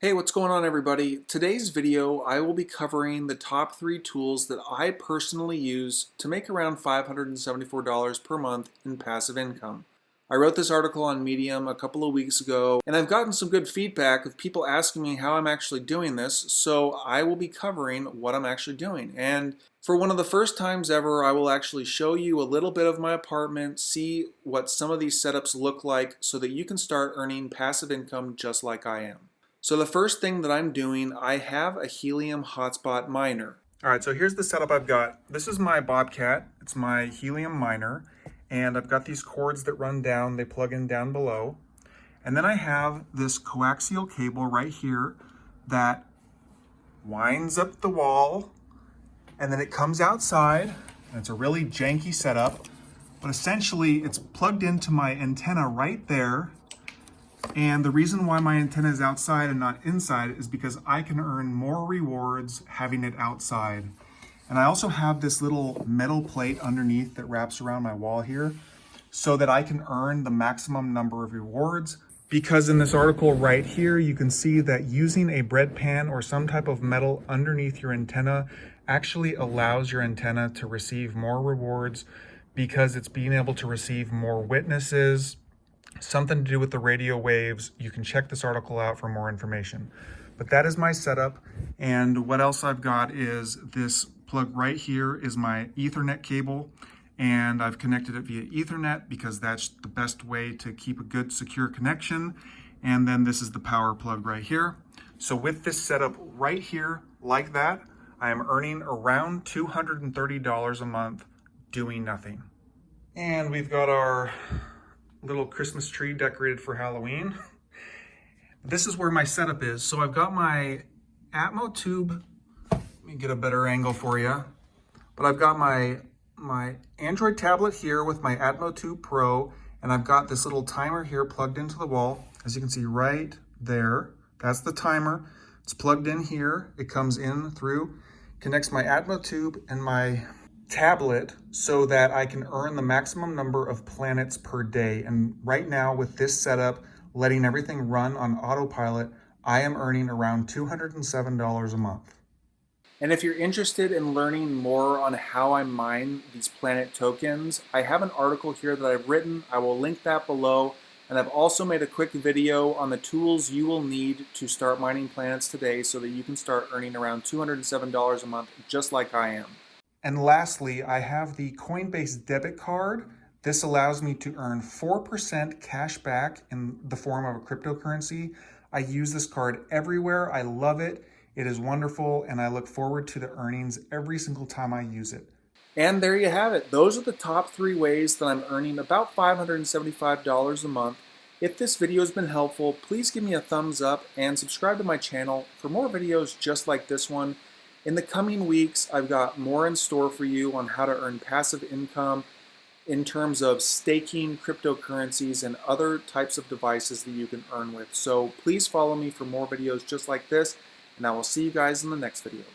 Hey, what's going on everybody? Today's video I will be covering the top 3 tools that I personally use to make around $574 per month in passive income. I wrote this article on Medium a couple of weeks ago and I've gotten some good feedback of people asking me how I'm actually doing this, so I will be covering what I'm actually doing. And for one of the first times ever, I will actually show you a little bit of my apartment, see what some of these setups look like so that you can start earning passive income just like I am. So the first thing that I'm doing, I have a Helium hotspot miner. All right, so here's the setup I've got. This is my Bobcat, it's my Helium miner, and I've got these cords that run down, they plug in down below. And then I have this coaxial cable right here that winds up the wall, and then it comes outside, and it's a really janky setup, but essentially it's plugged into my antenna right there. And the reason why my antenna is outside and not inside is because I can earn more rewards having it outside. And I also have this little metal plate underneath that wraps around my wall here so that I can earn the maximum number of rewards. Because in this article right here, you can see that using a bread pan or some type of metal underneath your antenna actually allows your antenna to receive more rewards because it's being able to receive more witnesses, something to do with the radio waves. You can check this article out for more information. But that is my setup. And what else I've got is this plug right here is my Ethernet cable. And I've connected it via Ethernet because that's the best way to keep a good secure connection. And then this is the power plug right here. So with this setup right here, like that, I am earning around $230 a month doing nothing. And we've got our little Christmas tree decorated for Halloween. This is where my setup is. So I've got my Atmotube, let me get a better angle for you, but I've got my Android tablet here with my Atmotube Pro, and I've got this little timer here plugged into the wall. As you can see right there, that's the timer. It's plugged in here. It comes in through, connects my Atmotube and my tablet so that I can earn the maximum number of planets per day. And right now with this setup, letting everything run on autopilot, I am earning around $207 a month. And if you're interested in learning more on how I mine these planet tokens, I have an article here that I've written. I will link that below. And I've also made a quick video on the tools you will need to start mining planets today so that you can start earning around $207 a month just like I am. And lastly, I have the Coinbase debit card. This allows me to earn 4% cash back in the form of a cryptocurrency. I use this card everywhere. I love it. It is wonderful, and I look forward to the earnings every single time I use it. And there you have it. Those are the top 3 ways that I'm earning about $575 a month. If this video has been helpful, please give me a thumbs up and subscribe to my channel for more videos just like this one. In the coming weeks, I've got more in store for you on how to earn passive income in terms of staking cryptocurrencies and other types of devices that you can earn with. So please follow me for more videos just like this, and I will see you guys in the next video.